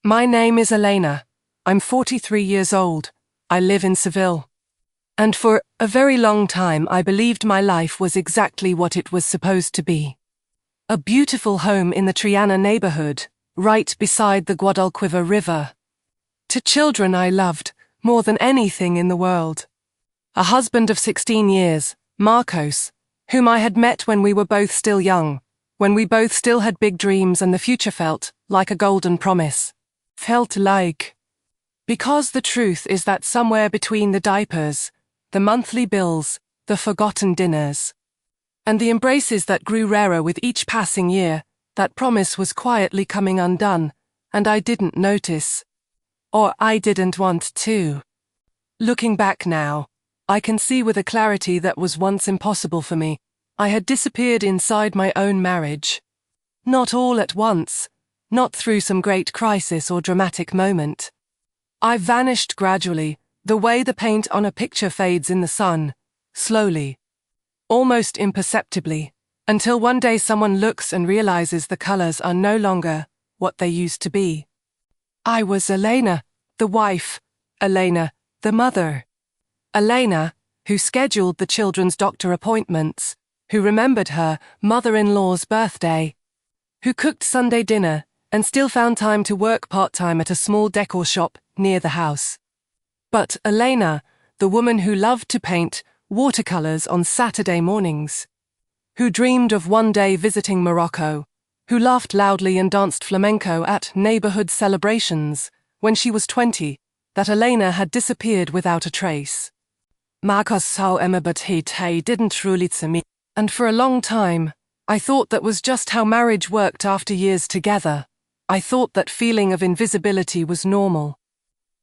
My name is Elena. I'm 43 years old. I live in Seville. And for a very long time I believed my life was exactly what it was supposed to be. A beautiful home in the Triana neighborhood, right beside the Guadalquivir River. To children I loved, more than anything in the world. A husband of 16 years, Marcos, whom I had met when we were both still young, when we both still had big dreams and the future felt like a golden promise. Because the truth is that somewhere between the diapers, the monthly bills, the forgotten dinners, and the embraces that grew rarer with each passing year, that promise was quietly coming undone, and I didn't notice. Or I didn't want to. Looking back now, I can see with a clarity that was once impossible for me. I had disappeared inside my own marriage. Not all at once, not through some great crisis or dramatic moment. I vanished gradually, the way the paint on a picture fades in the sun, slowly, almost imperceptibly, until one day someone looks and realizes the colors are no longer what they used to be. I was Elena, the wife, Elena, the mother. Elena, who scheduled the children's doctor appointments, who remembered her mother-in-law's birthday, who cooked Sunday dinner and still found time to work part-time at a small decor shop near the house. But Elena, the woman who loved to paint watercolors on Saturday mornings, who dreamed of one day visiting Morocco, who laughed loudly and danced flamenco at neighborhood celebrations when she was 20, that Elena had disappeared without a trace. Marcos saw Emma but he didn't truly to me, and for a long time, I thought that was just how marriage worked after years together. I thought that feeling of invisibility was normal.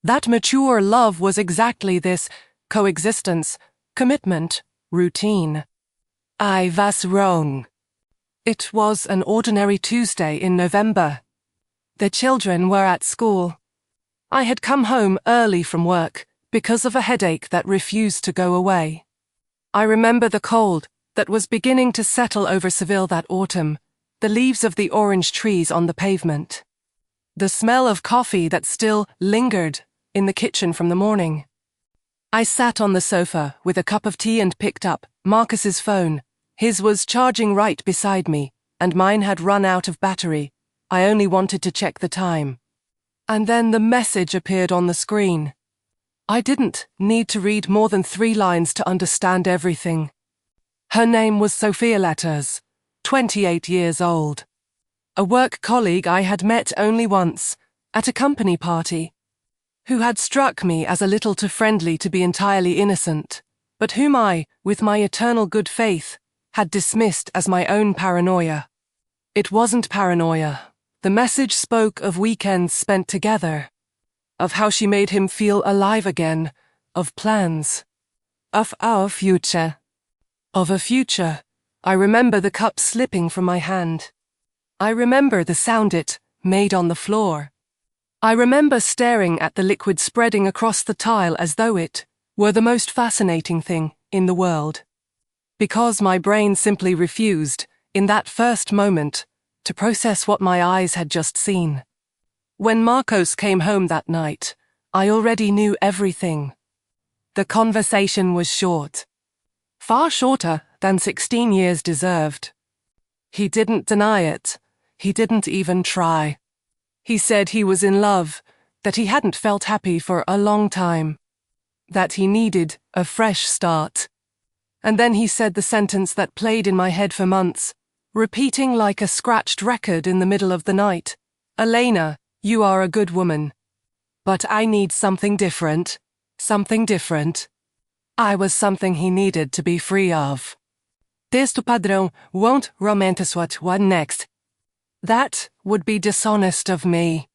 That mature love was exactly this: coexistence, commitment, routine. I was wrong. It was an ordinary Tuesday in November. The children were at school. I had come home early from work because of a headache that refused to go away. I remember the cold that was beginning to settle over Seville that autumn, the leaves of the orange trees on the pavement, the smell of coffee that still lingered in the kitchen from the morning. I sat on the sofa with a cup of tea and picked up Marcus's phone. His was charging right beside me, and mine had run out of battery. I only wanted to check the time. And then the message appeared on the screen. I didn't need to read more than 3 lines to understand everything. Her name was Sophia Letters, 28 years old. A work colleague I had met only once, at a company party, who had struck me as a little too friendly to be entirely innocent, but whom I, with my eternal good faith, had dismissed as my own paranoia. It wasn't paranoia. The message spoke of weekends spent together, of how she made him feel alive again, of plans, of our future. Of a future. I remember the cup slipping from my hand. I remember the sound it made on the floor. I remember staring at the liquid spreading across the tile as though it were the most fascinating thing in the world. Because my brain simply refused, in that first moment, to process what my eyes had just seen. When Marcos came home that night, I already knew everything. The conversation was short. Far shorter than 16 years deserved. He didn't deny it. He didn't even try. He said he was in love, that he hadn't felt happy for a long time, that he needed a fresh start. And then he said the sentence that played in my head for months, repeating like a scratched record in the middle of the night. Elena, you are a good woman. But I need something different. Something different. I was something he needed to be free of. Texto padrão won't romanticize what next. That would be dishonest of me.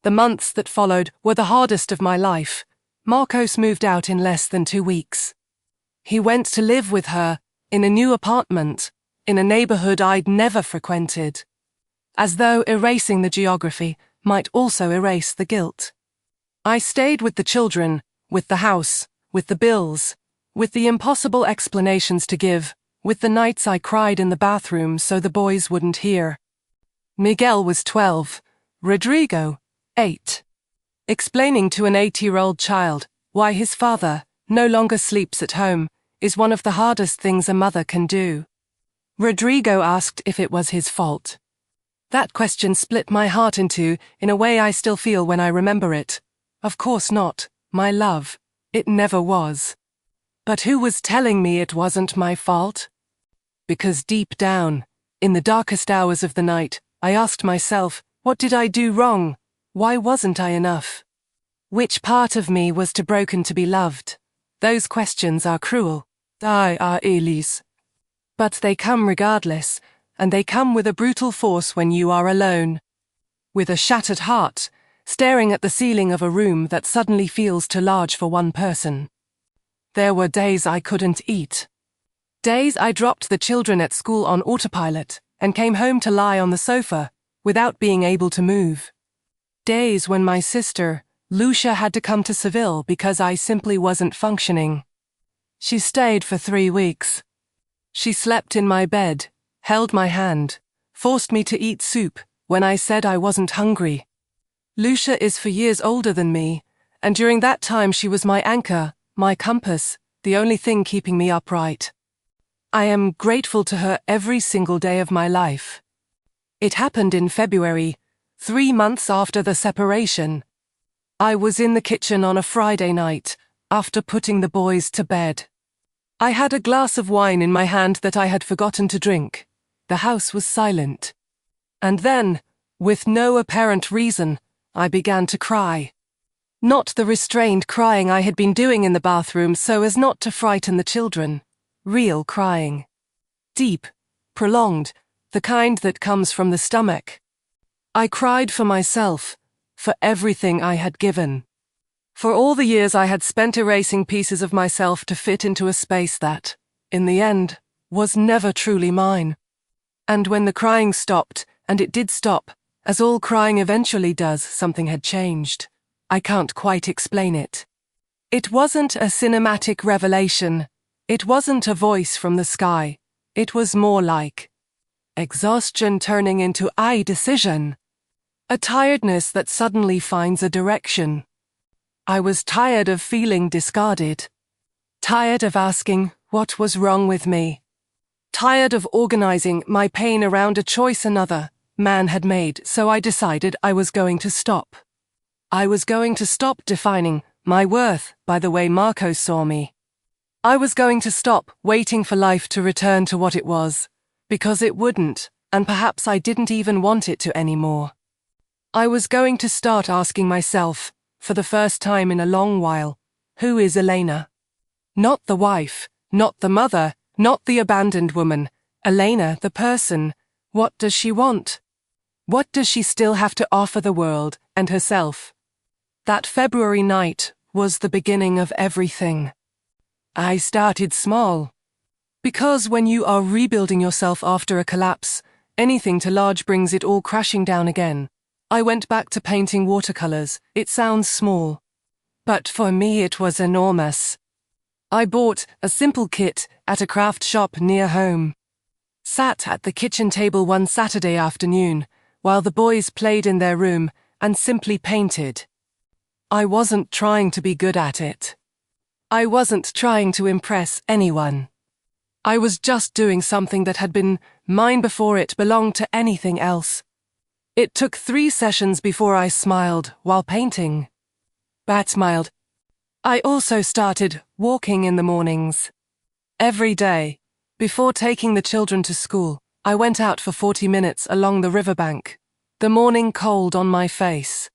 The months that followed were the hardest of my life. Marcos moved out in less than 2 weeks. He went to live with her, in a new apartment, in a neighborhood I'd never frequented. As though erasing the geography might also erase the guilt. I stayed with the children, with the house, with the bills, with the impossible explanations to give, with the nights I cried in the bathroom so the boys wouldn't hear. Miguel was 12, Rodrigo, 8. Explaining to an 8-year-old child why his father no longer sleeps at home is one of the hardest things a mother can do. Rodrigo asked if it was his fault. That question split my heart in two in a way I still feel when I remember it. Of course not, my love. It never was. But who was telling me it wasn't my fault? Because deep down, in the darkest hours of the night, I asked myself, what did I do wrong? Why wasn't I enough? Which part of me was too broken to be loved? Those questions are cruel. They are Elise. But they come regardless, and they come with a brutal force when you are alone. With a shattered heart, staring at the ceiling of a room that suddenly feels too large for one person. There were days I couldn't eat. Days I dropped the children at school on autopilot and came home to lie on the sofa without being able to move. Days when my sister, Lucia, had to come to Seville because I simply wasn't functioning. She stayed for 3 weeks. She slept in my bed, held my hand, forced me to eat soup when I said I wasn't hungry. Lucia is for years older than me, and during that time she was my anchor, my compass, the only thing keeping me upright. I am grateful to her every single day of my life. It happened in February, 3 months after the separation. I was in the kitchen on a Friday night, after putting the boys to bed. I had a glass of wine in my hand that I had forgotten to drink. The house was silent. And then, with no apparent reason, I began to cry. Not the restrained crying I had been doing in the bathroom so as not to frighten the children. Real crying. Deep, prolonged, the kind that comes from the stomach. I cried for myself, for everything I had given. For all the years I had spent erasing pieces of myself to fit into a space that, in the end, was never truly mine. And when the crying stopped, and it did stop, as all crying eventually does, something had changed. I can't quite explain it. It wasn't a cinematic revelation. It wasn't a voice from the sky. It was more like exhaustion turning into decision. A tiredness that suddenly finds a direction. I was tired of feeling discarded. Tired of asking what was wrong with me. Tired of organizing my pain around a choice another man had made, so I decided I was going to stop. I was going to stop defining my worth by the way Marco saw me. I was going to stop waiting for life to return to what it was, because it wouldn't, and perhaps I didn't even want it to anymore. I was going to start asking myself, for the first time in a long while, who is Elena? Not the wife, not the mother, not the abandoned woman. Elena, the person. What does she want? What does she still have to offer the world and herself? That February night was the beginning of everything. I started small. Because when you are rebuilding yourself after a collapse, anything too large brings it all crashing down again. I went back to painting watercolors. It sounds small. But for me it was enormous. I bought a simple kit at a craft shop near home. Sat at the kitchen table one Saturday afternoon, while the boys played in their room, and simply painted. I wasn't trying to be good at it. I wasn't trying to impress anyone. I was just doing something that had been mine before it belonged to anything else. It took 3 sessions before I smiled while painting. Bat smiled. I also started walking in the mornings. Every day, before taking the children to school, I went out for 40 minutes along the riverbank, the morning cold on my face.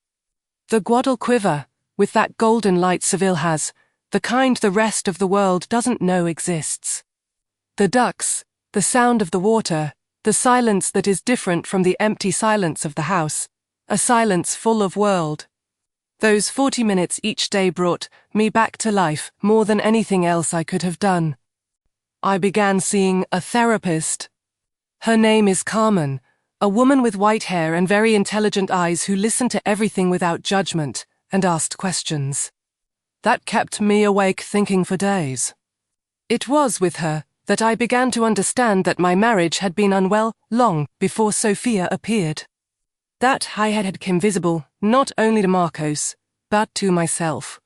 The Guadalquivir, with that golden light Seville has, the kind the rest of the world doesn't know exists. The ducks, the sound of the water, the silence that is different from the empty silence of the house, a silence full of world. Those 40 minutes each day brought me back to life more than anything else I could have done. I began seeing a therapist. Her name is Carmen, a woman with white hair and very intelligent eyes who listened to everything without judgment and asked questions. That kept me awake thinking for days. It was with her that I began to understand that my marriage had been unwell long before Sophia appeared. That I had become visible, not only to Marcos, but to myself.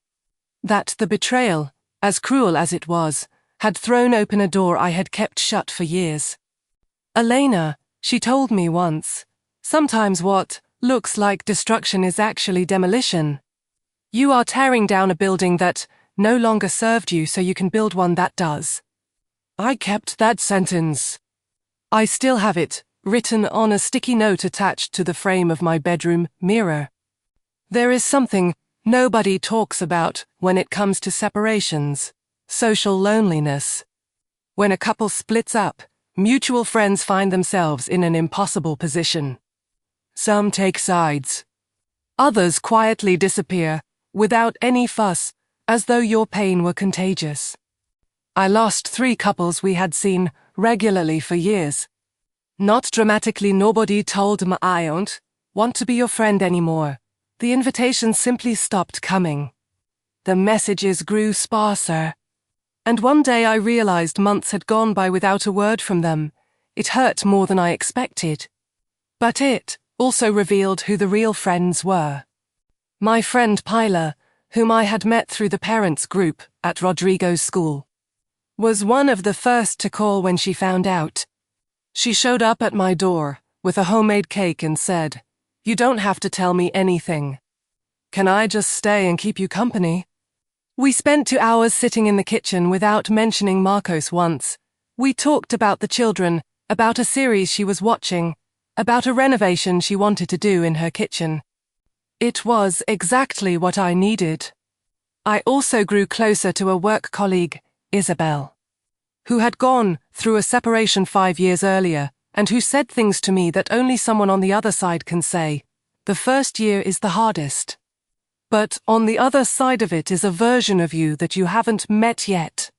That the betrayal, as cruel as it was, had thrown open a door I had kept shut for years. Elena, she told me once, sometimes what looks like destruction is actually demolition. You are tearing down a building that no longer served you so you can build one that does. I kept that sentence. I still have it, written on a sticky note attached to the frame of my bedroom mirror. There is something nobody talks about when it comes to separations: social loneliness. When a couple splits up, mutual friends find themselves in an impossible position. Some take sides. Others quietly disappear, without any fuss, as though your pain were contagious. I lost 3 couples we had seen regularly for years. Not dramatically, nobody told me I don't want to be your friend anymore. The invitations simply stopped coming. The messages grew sparser. And one day I realized months had gone by without a word from them. It hurt more than I expected. But it also revealed who the real friends were. My friend Pilar, whom I had met through the parents' group at Rodrigo's school, was one of the first to call when she found out. She showed up at my door with a homemade cake and said, "You don't have to tell me anything. Can I just stay and keep you company?" We spent 2 hours sitting in the kitchen without mentioning Marcos once. We talked about the children, about a series she was watching, about a renovation she wanted to do in her kitchen. It was exactly what I needed. I also grew closer to a work colleague, Isabel, who had gone through a separation 5 years earlier and who said things to me that only someone on the other side can say. The first year is the hardest. But on the other side of it is a version of you that you haven't met yet.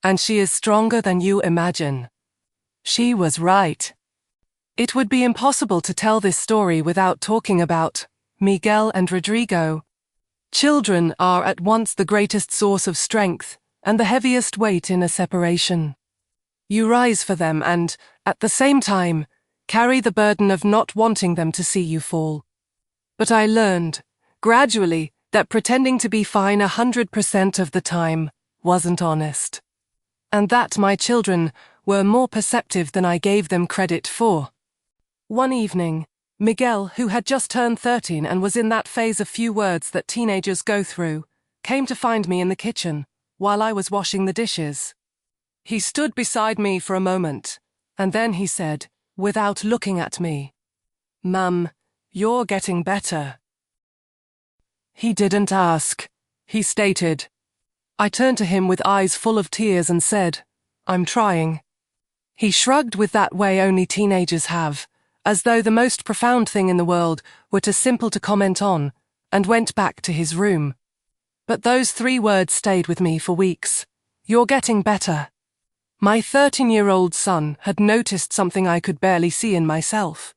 And she is stronger than you imagine. She was right. It would be impossible to tell this story without talking about Miguel and Rodrigo. Children are at once the greatest source of strength and the heaviest weight in a separation. You rise for them and, at the same time, carry the burden of not wanting them to see you fall. But I learned, gradually, that pretending to be fine 100% of the time wasn't honest. And that my children were more perceptive than I gave them credit for. One evening, Miguel, who had just turned 13 and was in that phase of few words that teenagers go through, came to find me in the kitchen while I was washing the dishes. He stood beside me for a moment, and then he said, without looking at me, "Mum, you're getting better." He didn't ask. He stated. I turned to him with eyes full of tears and said, "I'm trying." He shrugged with that way only teenagers have, as though the most profound thing in the world were too simple to comment on, and went back to his room. But those 3 words stayed with me for weeks. You're getting better. My 13-year-old son had noticed something I could barely see in myself.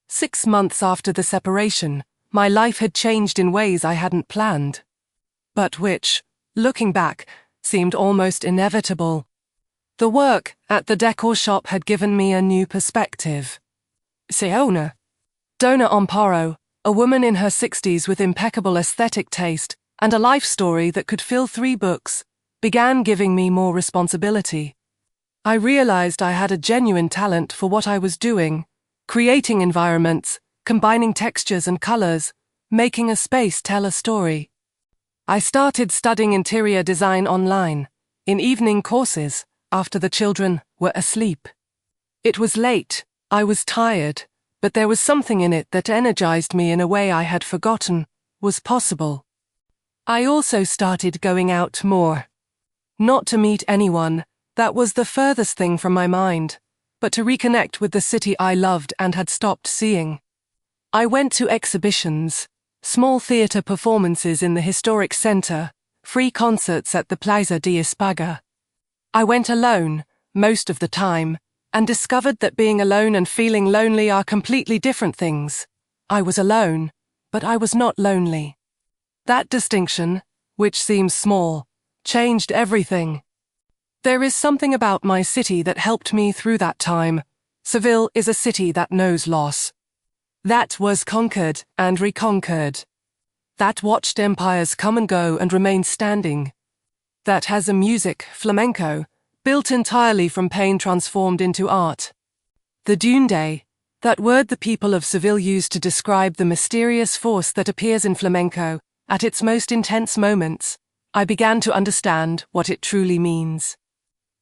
6 months after the separation, my life had changed in ways I hadn't planned, but which, looking back, seemed almost inevitable. The work at the decor shop had given me a new perspective. Dona Amparo, a woman in her 60s with impeccable aesthetic taste and a life story that could fill 3 books, began giving me more responsibility. I realized I had a genuine talent for what I was doing, creating environments, combining textures and colors, making a space tell a story. I started studying interior design online, in evening courses, after the children were asleep. It was late, I was tired, but there was something in it that energized me in a way I had forgotten was possible. I also started going out more. Not to meet anyone, that was the furthest thing from my mind, but to reconnect with the city I loved and had stopped seeing. I went to exhibitions, small theatre performances in the historic centre, free concerts at the Plaza de España. I went alone, most of the time, and discovered that being alone and feeling lonely are completely different things. I was alone, but I was not lonely. That distinction, which seems small, changed everything. There is something about my city that helped me through that time. Seville is a city that knows loss. That was conquered and reconquered. That watched empires come and go and remained standing. That has a music, flamenco, built entirely from pain transformed into art. The Dune Day, that word the people of Seville used to describe the mysterious force that appears in flamenco at its most intense moments, I began to understand what it truly means.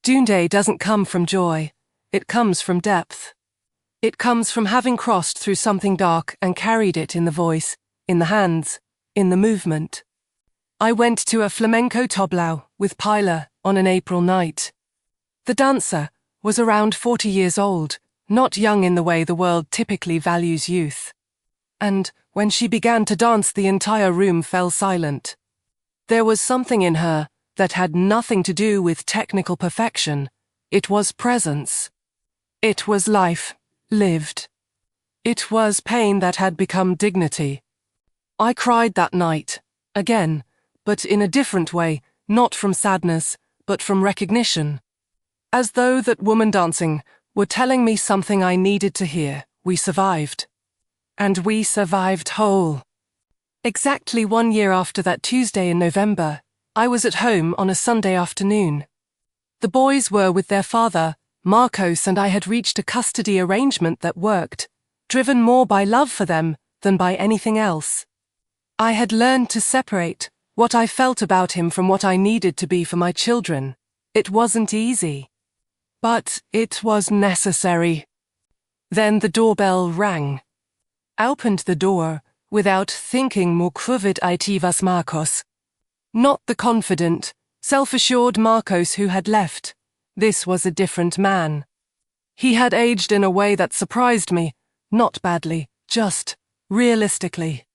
Dune Day doesn't come from joy, it comes from depth. It comes from having crossed through something dark and carried it in the voice, in the hands, in the movement. I went to a flamenco tablao with Pilar on an April night. The dancer was around 40 years old, not young in the way the world typically values youth. And when she began to dance, the entire room fell silent. There was something in her that had nothing to do with technical perfection. It was presence. It was life, lived. It was pain that had become dignity. I cried that night, again, but in a different way, not from sadness, but from recognition. As though that woman dancing were telling me something I needed to hear. We survived. And we survived whole. Exactly 1 year after that Tuesday in November, I was at home on a Sunday afternoon. The boys were with their father, Marcos, and I had reached a custody arrangement that worked, driven more by love for them than by anything else. I had learned to separate what I felt about him from what I needed to be for my children. It wasn't easy. But it was necessary. Then the doorbell rang. I opened the door without thinking more cruvid itivas Marcos. Not the confident, self-assured Marcos who had left. This was a different man. He had aged in a way that surprised me, not badly, just realistically.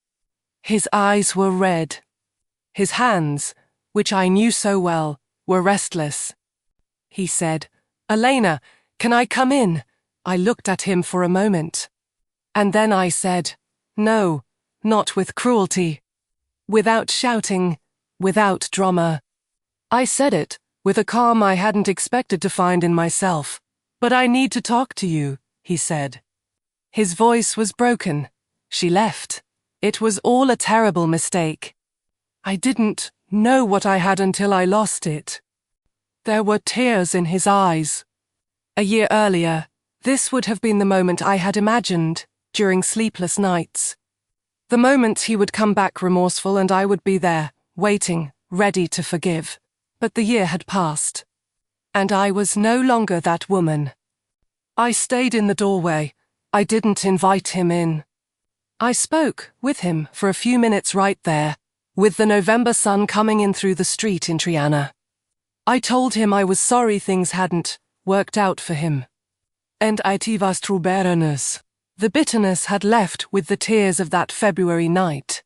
His eyes were red. His hands, which I knew so well, were restless. He said, "Elena, can I come in?" I looked at him for a moment. And then I said, "No, not with cruelty." Without shouting, without drama. I said it with a calm I hadn't expected to find in myself. "But I need to talk to you," he said. His voice was broken. She left. It was all a terrible mistake. I didn't know what I had until I lost it. There were tears in his eyes. A year earlier, this would have been the moment I had imagined during sleepless nights. The moment he would come back remorseful and I would be there, waiting, ready to forgive. But the year had passed. And I was no longer that woman. I stayed in the doorway. I didn't invite him in. I spoke with him for a few minutes right there, with the November sun coming in through the street in Triana. I told him I was sorry things hadn't worked out for him. And itivas truberanus. The bitterness had left with the tears of that February night.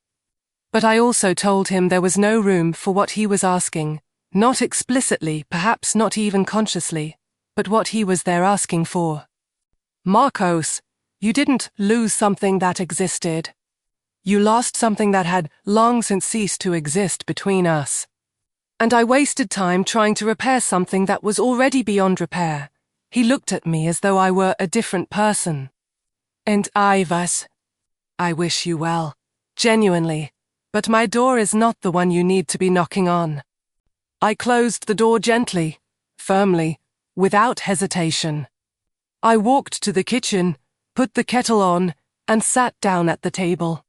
But I also told him there was no room for what he was asking, not explicitly, perhaps not even consciously, but what he was there asking for. "Marcos, you didn't lose something that existed. You lost something that had long since ceased to exist between us. And I wasted time trying to repair something that was already beyond repair." He looked at me as though I were a different person. "And I wish you well, genuinely, but my door is not the one you need to be knocking on." I closed the door gently, firmly, without hesitation. I walked to the kitchen, put the kettle on, and sat down at the table.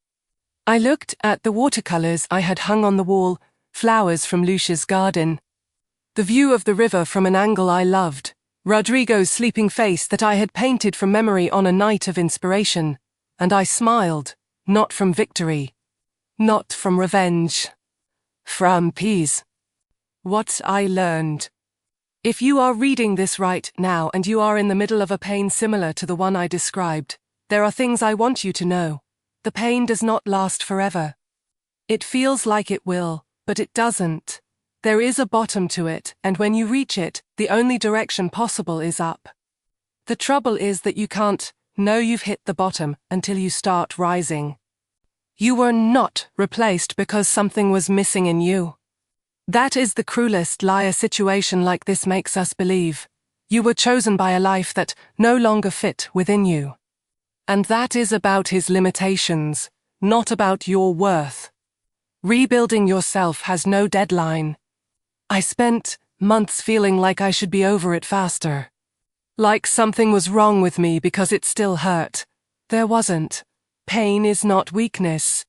I looked at the watercolors I had hung on the wall, flowers from Lucia's garden. The view of the river from an angle I loved, Rodrigo's sleeping face that I had painted from memory on a night of inspiration, and I smiled, not from victory, not from revenge, from peace. What I learned. If you are reading this right now and you are in the middle of a pain similar to the one I described, there are things I want you to know. The pain does not last forever. It feels like it will, but it doesn't. There is a bottom to it, and when you reach it, the only direction possible is up. The trouble is that you can't know you've hit the bottom until you start rising. You were not replaced because something was missing in you. That is the cruelest lie a situation like this makes us believe. You were chosen by a life that no longer fit within you. And that is about his limitations, not about your worth. Rebuilding yourself has no deadline. I spent months feeling like I should be over it faster. Like something was wrong with me because it still hurt. There wasn't. Pain is not weakness.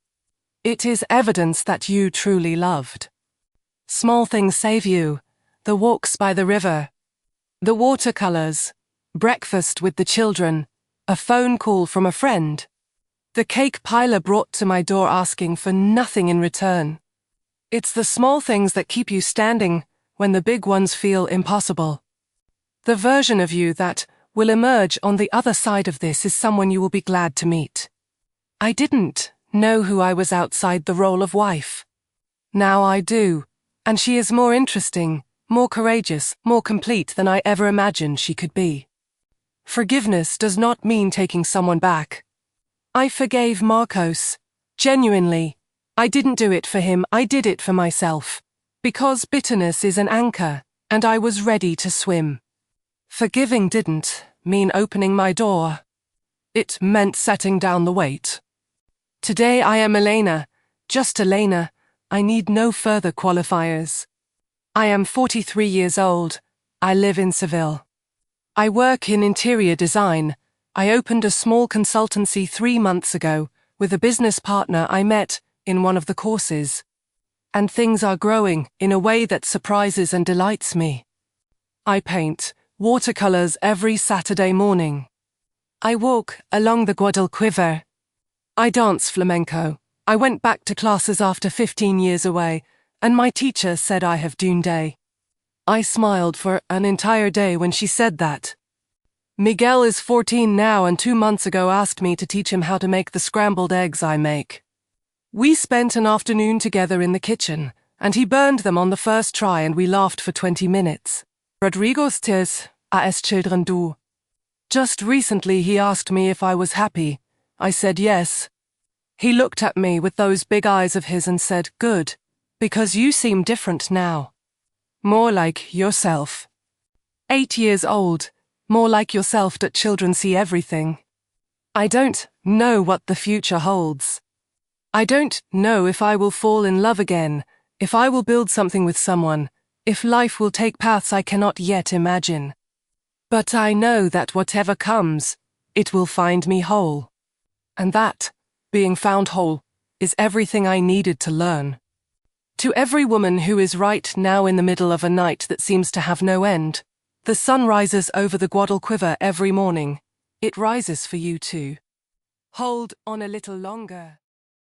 It is evidence that you truly loved. Small things save you. The walks by the river. The watercolors. Breakfast with the children. A phone call from a friend. The cake Pilar brought to my door asking for nothing in return. It's the small things that keep you standing when the big ones feel impossible. The version of you that will emerge on the other side of this is someone you will be glad to meet. I didn't know who I was outside the role of wife. Now I do, and she is more interesting, more courageous, more complete than I ever imagined she could be. Forgiveness does not mean taking someone back. I forgave Marcos. Genuinely. I didn't do it for him, I did it for myself. Because bitterness is an anchor, and I was ready to swim. Forgiving didn't mean opening my door. It meant setting down the weight. Today I am Elena, just Elena. I need no further qualifiers. I am 43 years old. I live in Seville. I work in interior design. I opened a small consultancy 3 months ago with a business partner I met in one of the courses. And things are growing in a way that surprises and delights me. I paint watercolors every Saturday morning. I walk along the Guadalquivir. I dance flamenco. I went back to classes after 15 years away, and my teacher said I have Dune Day. I smiled for an entire day when she said that. Miguel is 14 now and 2 months ago asked me to teach him how to make the scrambled eggs I make. We spent an afternoon together in the kitchen, and he burned them on the first try and we laughed for 20 minutes. Rodrigo's tears, as children do. Just recently he asked me if I was happy. I said yes. He looked at me with those big eyes of his and said, "Good, because you seem different now. More like yourself." 8 years old, more like yourself that children see everything. I don't know what the future holds. I don't know if I will fall in love again, if I will build something with someone, if life will take paths I cannot yet imagine. But I know that whatever comes, it will find me whole. And that, being found whole, is everything I needed to learn. To every woman who is right now in the middle of a night that seems to have no end, the sun rises over the Guadalquivir every morning. It rises for you too. Hold on a little longer.